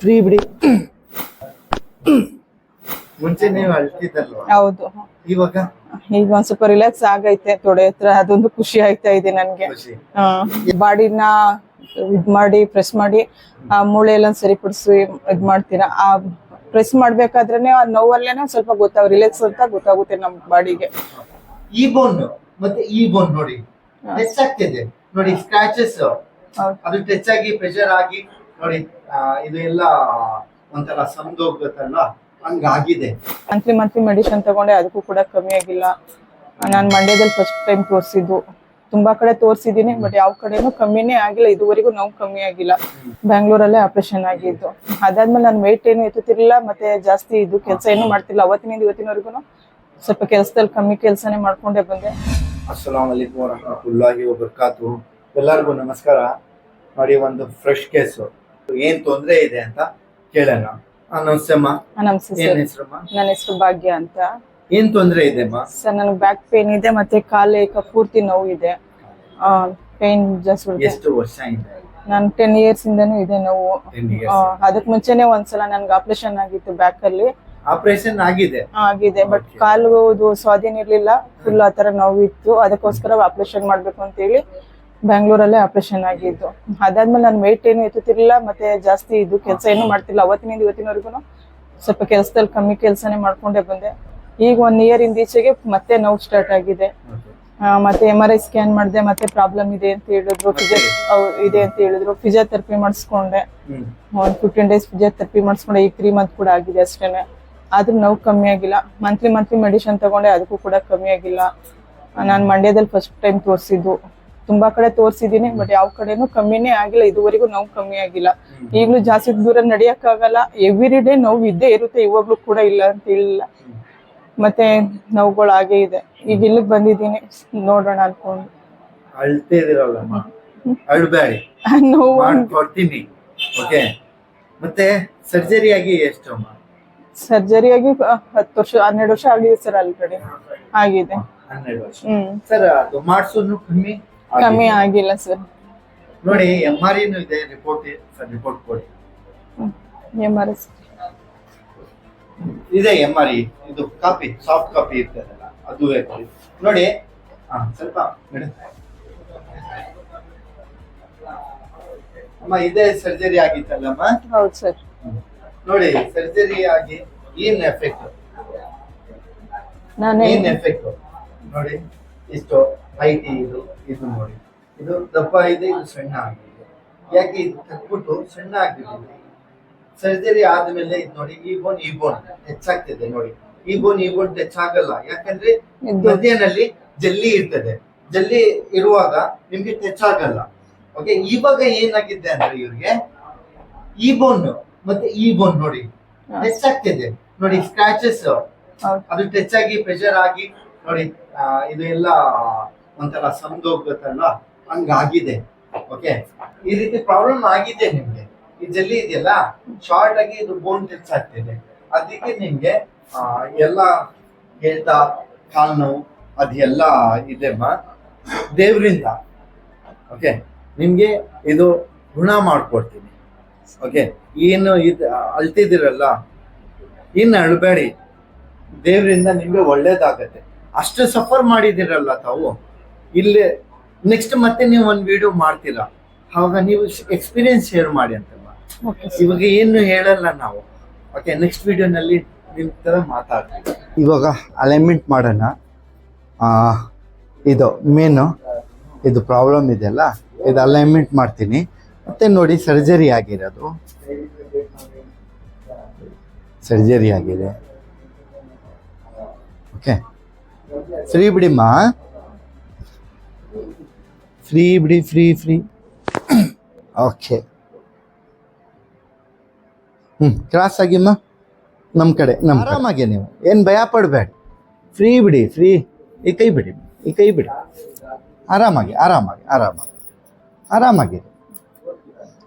Free ಬಿಡಿ. ಮುಂಚೆ ನೀವು ಅಳ್ತಿದ್ದಲ್ವಾ? ಹೌದು. ಇವಾಗ ಈಗ ಒಂದ್ ಸ್ವಲ್ಪ ರಿಲ್ಯಾಕ್ಸ್ ಆಗೈತೆ ತೊಡೆ ಹತ್ರ, ಅದೊಂದು ಖುಷಿ ಆಯ್ತಾ ಇದೆ ನನ್ಗೆ. ಬಾಡಿನ ಇದ್ ಮಾಡಿ ಪ್ರೆಸ್ ಮಾಡಿ ಆ ಮೂಳೆ ಎಲ್ಲ ಸರಿಪಡಿಸಿ ಇದ್ ಮಾಡ್ತೀರಾ. ಆ ಪ್ರೆಸ್ ಮಾಡ್ಬೇಕಾದ್ರೇನೆ ಆ ನೋವಲ್ಲೇನೆ ಸ್ವಲ್ಪ ರಿಲ್ಯಾಕ್ಸ್ ಅಂತ ಗೊತ್ತಾಗುತ್ತೆ ನಮ್ ಬಾಡಿಗೆ. ಈ ಬೋನ್ ಮತ್ತೆ ಈ ಬೋನ್ ನೋಡಿ ಟಚ್ ಆಗ್ತಿದೆ ನೋಡಿ, ಸ್ಕ್ರಾಚಸ್ ಅದು ಟಚ್ ಆಗಿ ಪ್ರೆಷರ್ ಆಗಿ ನೋಡಿ, ಇದು ಎಲ್ಲ ಒಂಥರ ಸಂದೋಗತ್ತಲ್ಲ, ಹಂಗಾಗಿದೆ. ಮಂತ್ಲಿ ಮೆಡಿಸಿನ್ ತಗೊಂಡೆ, ಅದಕ್ಕೂ ಕೂಡ ಕಮ್ಮಿ ಆಗಿಲ್ಲ. ನಾನು ಮಂಡ್ಯದಲ್ಲಿ ಫಸ್ಟ್ ಟೈಮ್ ತೋರಿಸಿದ್ದು, ತುಂಬಾ ಕಡೆ ತೋರಿಸಿದೀನಿ, ಬಟ್ ಯಾವ ಕಡೆನೂ ಕಮ್ಮಿನೇ ಆಗಿಲ್ಲ. ಇದುವರೆಗೂ ನೋವು ಕಮ್ಮಿ ಆಗಿಲ್ಲ. ಬ್ಯಾಂಗ್ಳೂರಲ್ಲೇ ಆಪರೇಷನ್ ಆಗಿದ್ದು. ಅದಾದ್ಮೇಲೆ ನಾನು ವೆಯ್ಟ್ ಏನು ಎತ್ತುತ್ತಿರ್ಲಿಲ್ಲ, ಮತ್ತೆ ಜಾಸ್ತಿ ಇದು ಕೆಲಸ ಏನು ಮಾಡ್ತಿಲ್ಲ. ಅವತ್ತಿನಿಂದ ಇವತ್ತಿನವರೆಗೂ ಸ್ವಲ್ಪ ಕೆಲಸದಲ್ಲಿ ಕಮ್ಮಿ ಕೆಲಸನೇ ಮಾಡ್ಕೊಂಡೇ ಬಂದೆ. ಅಸ್ಸಲಾಮು ಅಲೈಕುಂ ವರಹಮತುಲ್ಲಾಹಿ ವಬರಕಾತು. ಎಲ್ಲರಿಗೂ ನಮಸ್ಕಾರ. ನೋಡಿ, ಒಂದು ಫ್ರೆಶ್ ಕೇಸು, ಏನ್ ತೊಂದರೆ ಇದೆ ಅಂತ ಕೇಳೋಣ. ನಮಸ್ತೆಮ್ಮ. ನಮಸ್ತೆ ಸರ್. ನನ್ನ ಹೆಸರು ಭಾಗ್ಯ ಅಂತ. ಏನ್ ತೊಂದರೆ ಇದೆ ಅಮ್ಮ? ಸರ್, ನನಗೆ ಬ್ಯಾಕ್ ಪೇನ್ ಇದೆ, ಮತ್ತೆ ಕಾಲು ಪೂರ್ತಿ ನೋವು ಇದೆ. ಪೇನ್ ಜಾಸ್ತಿ. ಎಷ್ಟು ವರ್ಷ ಇದೆ? ನಾನು 10 years ಇಂದನೂ ಇದೆ ನೋವು. ಅದಕ್ ಮುಂಚೆನೆ ಒಂದ್ಸಲ ನನ್ಗೆ ಆಪರೇಷನ್ ಆಗಿತ್ತು ಬ್ಯಾಕ್ ಅಲ್ಲಿ. ಆಪರೇಷನ್ ಆಗಿದೆ? ಬಟ್ ಕಾಲು ಸ್ವಾಧೀನ ಇರ್ಲಿಲ್ಲ, ಫುಲ್ ಆತರ ನೋವು ಇತ್ತು. ಅದಕ್ಕೋಸ್ಕರ ಆಪರೇಷನ್ ಮಾಡ್ಬೇಕು ಅಂತ ಹೇಳಿ ಬ್ಯಾಂಗ್ಳೂರಲ್ಲೇ ಆಪರೇಷನ್ ಆಗಿದ್ದು. ಅದಾದ್ಮೇಲೆ ನಾನು ವೆಯ್ಟ್ ಏನು ಎತ್ತುತ್ತಿರ್ಲಿಲ್ಲ, ಮತ್ತೆ ಜಾಸ್ತಿ ಇದು ಕೆಲಸ ಏನು ಮಾಡ್ತಿಲ್ಲ. ಅವತ್ತಿನಿಂದ ಇವತ್ತಿನವರೆಗೂ ಸ್ವಲ್ಪ ಕೆಲಸದಲ್ಲಿ ಕಮ್ಮಿ ಕೆಲಸನೇ ಮಾಡ್ಕೊಂಡೇ ಬಂದೆ. ಈಗ 1 year ಇಂದೀಚೆಗೆ ಮತ್ತೆ ನೋವು ಸ್ಟಾರ್ಟ್ ಆಗಿದೆ. ಮತ್ತೆ MRI ಸ್ಕ್ಯಾನ್ ಮಾಡಿದೆ, ಮತ್ತೆ ಪ್ರಾಬ್ಲಮ್ ಇದೆ ಅಂತ ಹೇಳಿದ್ರು. ಫಿಸಿಯೋಥೆರಪಿ ಮಾಡಿಸ್ಕೊಂಡೆ, ಒಂದು 15 days ಫಿಸಿಯೋಥೆರಪಿ ಮಾಡಿಸ್ಕೊಂಡೆ. ಈಗ 3 months ಕೂಡ ಆಗಿದೆ ಅಷ್ಟೇನೆ, ಆದ್ರೂ ನೋವು ಕಮ್ಮಿ ಆಗಿಲ್ಲ. ಮಂತ್ಲಿ ಮೆಡಿಸಿನ್ ತಗೊಂಡೆ, ಅದಕ್ಕೂ ಕೂಡ ಕಮ್ಮಿ ಆಗಿಲ್ಲ. ನಾನು ಮಂಡ್ಯದಲ್ಲಿ ಫಸ್ಟ್ ಟೈಮ್ ತೋರಿಸಿದ್ದು, ತುಂಬಾ ಕಡೆ ತೋರಿಸಿದೀನಿ, ಬಟ್ ಯಾವ ಕಡೆನೂ ಕಮ್ಮಿನೇ ಆಗಿಲ್ಲ. ಇದುವರೆಗೂ ನೋವು ಕಮ್ಮಿ ಆಗಿಲ್ಲ. ಈಗಲೂ ಜಾಸ್ತಿ ದೂರ ನಡಿಯಕ್ ಆಗಲ್ಲ. ಎವ್ರಿ ಡೇ ನೋವು ಇದ್ದೇ ಇರುತ್ತೆ, ಇವಾಗ್ಲೂ ಕೂಡ ಇಲ್ಲ ಅಂತ ಹೇಳಿಲ್ಲ. ಮತ್ತೆ ನೋವುಗಳು ಹಾಗೆ ಇದೆ. ಈಗ ಇಲ್ಲಿಗೆ ಬಂದಿದ್ದೀನಿ, ನೋಡೋಣ ಅನ್ಕೊಂಡು. ಅಳ್ತಿದಿರಲ್ಲಮ್ಮ, ಅಳ್ಬೇಡಿ, ನೋವು ಕೊಡ್ತೀನಿ. ಓಕೆ, ಮತ್ತೆ ಸರ್ಜರಿ ಆಗಿ ಎಷ್ಟು ಅಮ್ಮ? ಸರ್ಜರಿ ಆಗಿ 12 ವರ್ಷ ಆಗಿದೆ ಸರ್. ಆಲ್ರೆಡಿ ಆಗಿದೆ. 12 ವರ್ಷ. ಸರ್, ಅದು ಮಾಡಿಸೋದು ಕಮ್ಮಿ ಆಗಿಲ್ಲ ಸರ್. ನೋಡಿ, MRI ಇದೆ, ರಿಪೋರ್ಟ್ ಕೊಡಿ. MRI ಇದೆ, MRI ಇದು ಕಾಪಿ, ಸಾಫ್ಟ್ ಕಾಪಿ ಇರ್ತದಲ್ಲ, ಅದು ಕೊಡಿ ನೋಡಿ. ಸ್ವಲ್ಪ ಅಮ್ಮ, ಇದೇ ಸರ್ಜರಿ ಆಗಿತ್ತಲ್ಲಮ್ಮ? ಹೌದು ಸರ್. ನೋಡಿ, ಸರ್ಜರಿ ಆಗಿ ಏನ್ ಎಫೆಕ್ಟ್ ನೋಡಿ. ಇಷ್ಟು ಹೈಟ್ ಇದು ನೋಡಿ, ಇದು ದಪ್ಪ ಇದೆ, ಇದು ಸಣ್ಣ ಆಗಿದೆ. ಯಾಕೆ ಇದು ತಕ್ಬಿಟ್ಟು ಸಣ್ಣ ಆಗಿಬಿಟ್ಟಿದೆ? ಸರ್ಜರಿ ಆದ್ಮೇಲೆ ಇದು ನೋಡಿ, ಈ ಬೋನ್ ಹೆಚ್ಚಾಗ್ತದೆ ನೋಡಿ. ಈ ಬೋನ್ ಟಚ್ ಆಗಲ್ಲ, ಯಾಕಂದ್ರೆ ಮಧ್ಯದಲ್ಲಿ ಜಲ್ಲಿ ಇರ್ತದೆ. ಜಲ್ಲಿ ಇರುವಾಗ ನಿಮ್ಗೆ ಟಚ್ ಆಗಲ್ಲ. ಓಕೆ, ಇವಾಗ ಏನಾಗಿದೆ ಅಂದ್ರೆ ಇವ್ರಿಗೆ ಈ ಬೋನ್ ಮತ್ತೆ ಈ ಬೋನ್ ನೋಡಿ ಟಚ್ ಆಗ್ತಿದೆ ನೋಡಿ, ಸ್ಕ್ರಾಚಸ್ ಅದು ಟಚ್ ಆಗಿ ಪ್ರೆಷರ್ ಆಗಿ ನೋಡಿ, ಇದು ಎಲ್ಲ ಒಂಥರ ಸಂದೋಗತ್ತಲ್ಲ, ಹಂಗಾಗಿದೆ. ಓಕೆ, ಈ ರೀತಿ ಪ್ರಾಬ್ಲಮ್ ಆಗಿದೆ ನಿಮ್ಗೆ. ಈ ಜಲ್ಲಿ ಇದೆಯಲ್ಲ, ಶಾರ್ಟ್ ಆಗಿ ಇದು ಬೋನ್ ಟಚ್ ಆಗ್ತಿದೆ. ಅದಕ್ಕೆ ನಿಮ್ಗೆ ಎಲ್ಲ ಹೇಳ್ತಾ ಕಾಲು ನೋವು ಅದೆಲ್ಲ ಇದೆಮ್ಮ, ದೇವ್ರಿಂದ. ಓಕೆ, ನಿಮ್ಗೆ ಇದು ಗುಣ ಮಾಡ್ಕೊಡ್ತೀನಿ. ಓಕೆ, ಏನು ಇದು ಅಳ್ತಿದಿರಲ್ಲ, ಇನ್ನು ಅಳ್ಬೇಡಿ, ದೇವ್ರಿಂದ ನಿಮ್ಗೆ ಒಳ್ಳೇದಾಗತ್ತೆ. ಅಷ್ಟು ಸಫರ್ ಮಾಡಿದಿರಲ್ಲ ತಾವು. ಇಲ್ಲಿ ನೆಕ್ಸ್ಟ್ ಮತ್ತೆ ನೀವು ಒಂದು ವಿಡಿಯೋ ಮಾಡ್ತೀರಾ, ಅವಾಗ ನೀವು ಎಕ್ಸ್ಪೀರಿಯನ್ಸ್ ಶೇರ್ ಮಾಡಿ ಅಂತಮ್ಮ. ಇವಾಗ ಏನು ಹೇಳಲ್ಲ ನಾವು. ಓಕೆ, ನೆಕ್ಸ್ಟ್ ವಿಡಿಯೋನಲ್ಲಿ ನಿಮ್ ತರ ಮಾತಾಡ್ತೀವಿ. ಇವಾಗ ಅಲೈನ್ಮೆಂಟ್ ಮಾಡೋಣ. ಇದು ಮೇನು, ಇದು ಪ್ರಾಬ್ಲಮ್ ಇದೆಯಲ್ಲ, ಇದು ಅಲೈನ್ಮೆಂಟ್ ಮಾಡ್ತೀನಿ. ಮತ್ತೆ ನೋಡಿ, ಸರ್ಜರಿ ಆಗಿರೋದು, ಸರ್ಜರಿ ಆಗಿದೆ. ಓಕೆ, ಫ್ರೀ ಬಿಡಿಮ್ಮ, ಫ್ರೀ ಬಿಡಿ, ಫ್ರೀ. ಓಕೆ, ಕ್ರಾಸ್ ಆಗಿಮ್ಮ, ನಮ್ಮ ಕಡೆ ಆರಾಮಾಗಿ. ನೀವು ಏನು ಭಯ ಪಡಬೇಡಿ, ಫ್ರೀ ಬಿಡಿ, ಫ್ರೀ. ಈ ಕೈ ಬಿಡಿ, ಆರಾಮಾಗಿ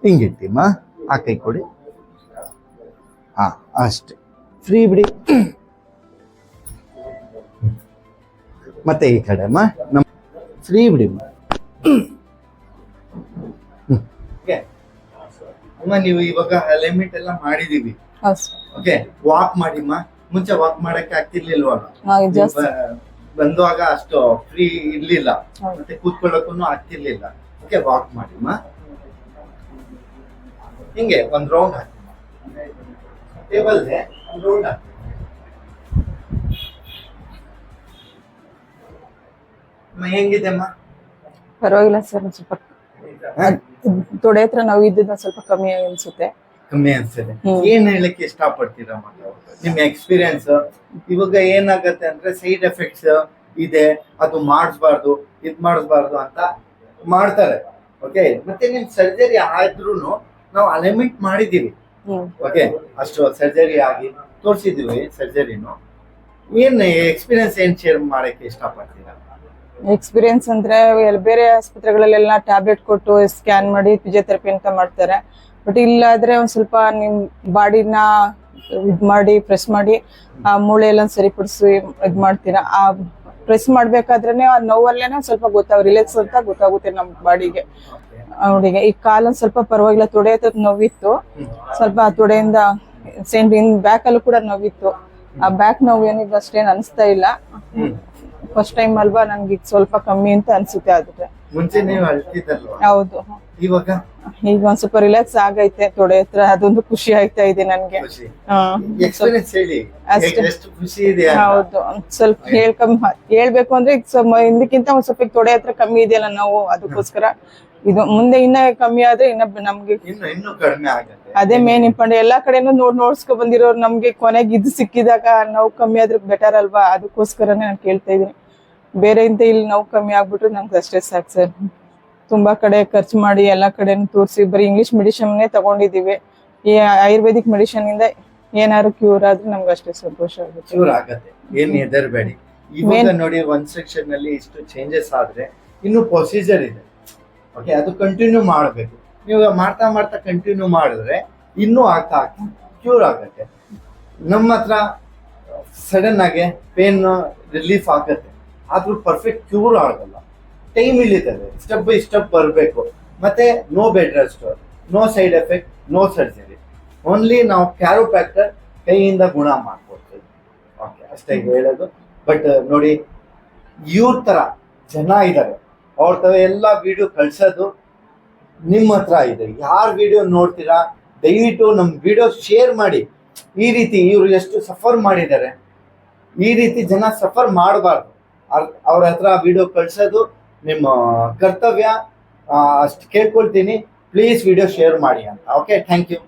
ಹಿಂಗಿಟ್ಟಿಮ್ಮ. ಆ ಕೈ ಕೊಡಿ. ಅಷ್ಟೇ, ಫ್ರೀ ಬಿಡಿ. ಮತ್ತೆ ಈ ಕಡೆ ಅಮ್ಮ, ಫ್ರೀ ಬಿಡಿಮ್ಮ. ಅಮ್ಮ ನೀವು ಇವಾಗ ಅಲೈನ್ಮೆಂಟ್ ಎಲ್ಲ ಮಾಡಿದೀವಿ. ಹೌದು ಸರ್. Okay, walk ಮಾಡಿಮ್ಮ. ಮುಂಚೆ ವಾಕ್ ಮಾಡಕ್ಕೆ ಆಗ್ತಿರ್ಲಿಲ್ವಲ್ಲ? ಜಾಸ್ತಿ ಬಂದುವಾಗ ಅಷ್ಟು ಫ್ರೀ ಇರ್ಲಿಲ್ಲ, ಹೌದು. ಮತ್ತೆ ಕೂತ್ಕೊಳ್ಳಕ್ಕೂ ಆಗ್ತಿರ್ಲಿಲ್ಲ. ಓಕೆ, ವಾಕ್ ಮಾಡಿಮ್ಮ. ಹಿಂಗೆ ಒಂದ್ ರೌಂಡ್ ಹಾಕಿ ಟೇಬಲ್ ಒಂದ್ ರೌಂಡ್ ಹಾಕಿ. ಹೆಂಗಿದೆ ಅಮ್ಮ? ಪರವಾಗಿಲ್ಲ ಸರ್, ಒಂದ್ ಸ್ವಲ್ಪ ತೊಡೆ ಹತ್ರ ನೋವು ಇದ್ದಿದ್ದು ಸ್ವಲ್ಪ ಕಮ್ಮಿ ಅನ್ಸುತ್ತೆ. ಕಮ್ಮಿ ಅನ್ಸ್ತದೆ. ಏನ್ ಹೇಳಕ್ಕೆ ಇಷ್ಟಪಡ್ತೀರಾ ನಿಮ್ ಎಕ್ಸ್ಪೀರಿಯನ್ಸ್? ಇವಾಗ ಏನಾಗತ್ತೆ ಅಂದ್ರೆ ಸೈಡ್ ಎಫೆಕ್ಟ್ಸ್ ಇದೆ, ಅದು ಮಾಡಿಸ್ಬಾರ್ದು ಇದ್ ಮಾಡಿಸ್ಬಾರ್ದು ಅಂತ ಮಾಡ್ತಾರೆ. ಓಕೆ, ಮತ್ತೆ ನಿಮ್ ಸರ್ಜರಿ ಆದ್ರೂ ನಾವು ಅಲೈನ್ಮೆಂಟ್ ಮಾಡಿದೀವಿ. ಓಕೆ, ಅಷ್ಟು ಸರ್ಜರಿ ಆಗಿ ತೋರಿಸಿದೀವಿ ಸರ್ಜರಿನು. ಏನ್ ಎಕ್ಸ್ಪೀರಿಯನ್ಸ್ ಏನ್ ಶೇರ್ ಮಾಡಕ್ಕೆ ಇಷ್ಟಪಡ್ತೀರಾ? ಎಕ್ಸ್ಪೀರಿಯನ್ಸ್ ಅಂದ್ರೆ ಬೇರೆ ಆಸ್ಪತ್ರೆಗಳಲ್ಲೆಲ್ಲ ಟ್ಯಾಬ್ಲೆಟ್ ಕೊಟ್ಟು ಸ್ಕ್ಯಾನ್ ಮಾಡಿ ಫಿಸಿಯೋಥೆರಪಿ ಅಂತ ಮಾಡ್ತಾರೆ. ಬಟ್ ಇಲ್ಲಾದ್ರೆ ಒಂದ್ ಸ್ವಲ್ಪ ನಿಮ್ ಬಾಡಿನ ಇದ್ ಮಾಡಿ ಪ್ರೆಸ್ ಮಾಡಿ ಆ ಮೂಳೆ ಎಲ್ಲ ಸರಿಪಡಿಸಿ ಇದ್ ಮಾಡ್ತೀರಾ. ಆ ಪ್ರೆಸ್ ಮಾಡ್ಬೇಕಾದ್ರೇನೆ ಆ ನೋವಲ್ಲೇನೆ ಸ್ವಲ್ಪ ರಿಲ್ಯಾಕ್ಸ್ ಅಂತ ಗೊತ್ತಾಗುತ್ತೆ ನಮ್ ಬಾಡಿಗೆ. ಅವಳಿಗೆ ಈ ಕಾಲೊಂದ್ ಸ್ವಲ್ಪ ಪರವಾಗಿಲ್ಲ, ತೊಡೆ ಹತ್ರ ನೋವಿತ್ತು ಸ್ವಲ್ಪ. ಆ ತೊಡೆಯಿಂದ ಬ್ಯಾಕ್ ಅಲ್ಲೂ ಕೂಡ ನೋವಿತ್ತು. ಆ ಬ್ಯಾಕ್ ನೋವು ಏನಿದೆ ಅಷ್ಟೇನ್ ಅನಿಸ್ತಾ ಇಲ್ಲ. ಫಸ್ಟ್ ಟೈಮ್ ಅಲ್ವಾ, ನನ್ಗೆ ಈಗ ಸ್ವಲ್ಪ ಕಮ್ಮಿ ಅಂತ ಅನ್ಸುತ್ತೆ. ಆದ್ರೆ ಮುಂಚೆ ನೀವು ಅಳ್ತಿದ್ದಲ್ವಾ? ಹೌದು, ಇವಾಗ ಈಗ ಒಂದ್ ಸ್ವಲ್ಪ ರಿಲ್ಯಾಕ್ಸ್ ಆಗೈತೆ ತೊಡೆ ಹತ್ರ. ಅದೊಂದು ಖುಷಿ ಆಯ್ತಾ ಇದೆ ನನ್ಗೆ. ಎಕ್ಸ್ಪೀರಿಯನ್ಸ್ ಹೇಳಿ, ಅಷ್ಟೇ. ಎಷ್ಟು ಖುಷಿ ಇದೆ? ಹೌದು, ಸ್ವಲ್ಪ ಹೇಳ್ಬೇಕು ಅಂದ್ರೆ ಈಗ ಹಿಂದಕ್ಕಿಂತ ಒಂದ್ ಸ್ವಲ್ಪ ತೊಡೆ ಹತ್ರ ಕಮ್ಮಿ ಇದೆಯಲ್ಲ ನಾವು, ಅದಕ್ಕೋಸ್ಕರ ಇದು ಮುಂದೆ ಇನ್ನ ಕಮ್ಮಿ ಆದ್ರೆ ಇನ್ನ ನಮ್ಗೆ ಇನ್ನು ಕಡಿಮೆ ಆಗುತ್ತೆ. ಅದೇ ಮೇನ್ ಇಂಪಾರ್ಟೆಂಟ್. ಎಲ್ಲಾ ಕಡೆನೂ ನೋಡ್ಸ್ಕೊ ಬಂದಿರೋರು ನಮ್ಗೆ ಕೊನೆಗೆ ಇದು ಸಿಕ್ಕಿದಾಗ ನೋವು ಕಮ್ಮಿ ಆದ್ರೆ ಬೆಟರ್ ಅಲ್ವಾ? ಅದಕ್ಕೋಸ್ಕರನೇ ನಾನು ಕೇಳ್ತಾ ಇದೀನಿ. ಬೇರೆ ಇಂತ ಇಲ್ಲಿ ನೋವು ಕಮ್ಮಿ ಆಗ್ಬಿಟ್ರೆ ನಮ್ಗೆ ಅಷ್ಟೇ ಸಾಕು ಸರ್. ತುಂಬಾ ಕಡೆ ಖರ್ಚು ಮಾಡಿ ಎಲ್ಲಾ ಕಡೆನೂ ತೋರಿಸಿ ಬರೀ ಇಂಗ್ಲಿಷ್ ಮೆಡಿಸಿನ್ನೇ ತಗೊಂಡಿದೀವಿ. ಈ ಆಯುರ್ವೇದಿಕ್ ಮೆಡಿಸಿನ್ ಇಂದ ಏನಾದ್ರು ಕ್ಯೂರ್ ಆದ್ರೆ ನಮ್ಗೆ ಅಷ್ಟೇ ಸಂತೋಷ ಆಗುತ್ತೆ. ಕ್ಯೂರ್ ಆಗತ್ತೆ, ಏನ್ ಹೆದರ್ಬೇಡಿ. ಇವಾಗ ನೋಡಿ, ಒಂದ್ ಸೆಕ್ಷನ್ ನಲ್ಲಿ ಇಷ್ಟು ಚೇಂಜಸ್ ಆದ್ರೆ ಇನ್ನು ಪ್ರೊಸೀಜರ್ ಇದೆ. ಓಕೆ, ಅದು ಕಂಟಿನ್ಯೂ ಮಾಡ್ಬೇಕು. ನೀವು ಮಾಡ್ತಾ ಮಾಡ್ತಾ ಕಂಟಿನ್ಯೂ ಮಾಡಿದ್ರೆ ಇನ್ನೂ ಆಗ್ತಾ ಕ್ಯೂರ್ ಆಗತ್ತೆ. ನಮ್ಮ ಹತ್ರ ಸಡನ್ ಆಗಿ ಪೇನ್ ರಿಲೀಫ್ ಆಗತ್ತೆ, ಆದ್ರೂ ಪರ್ಫೆಕ್ಟ್ ಕ್ಯೂರ್ ಆಗಲ್ಲ. ಟೈಮ್ ಇಳಿತದೆ, ಸ್ಟೆಪ್ ಬೈ ಸ್ಟೆಪ್ ಬರಬೇಕು. ಮತ್ತೆ no bed rest, no side effect, no surgery. Only ನಾವು ಕ್ಯಾರೋಪ್ರಾಕ್ಟರ್ ಕೈಯಿಂದ ಗುಣ ಮಾಡ್ಕೊಡ್ತೀವಿ. ಓಕೆ, ಅಷ್ಟೇ ಹೇಳೋದು. ಬಟ್ ನೋಡಿ, ಇವ್ರ ತರ ಜನ ಇದ್ದಾರೆ, ಅವ್ರ ತರ ಎಲ್ಲ ವಿಡಿಯೋ ಕಳ್ಸೋದು ನಿಮ್ಮ ಹತ್ರ ಇದೆ. ಯಾರು ವಿಡಿಯೋ ನೋಡ್ತೀರಾ ದಯವಿಟ್ಟು ನಮ್ ವಿಡಿಯೋ ಶೇರ್ ಮಾಡಿ. ಈ ರೀತಿ ಇವ್ರು ಎಷ್ಟು ಸಫರ್ ಮಾಡಿದ್ದಾರೆ, ಈ ರೀತಿ ಜನ ಸಫರ್ ಮಾಡಬಾರ್ದು. ಅವ್ರ ಹತ್ರ ವಿಡಿಯೋ ಕಳ್ಸೋದು ನಿಮ್ಮ ಕರ್ತವ್ಯ. ಅಷ್ಟು ಕೇಳ್ಕೊಳ್ತೀನಿ, ಪ್ಲೀಸ್ ವಿಡಿಯೋ ಶೇರ್ ಮಾಡಿ ಅಂತ. Okay, thank you.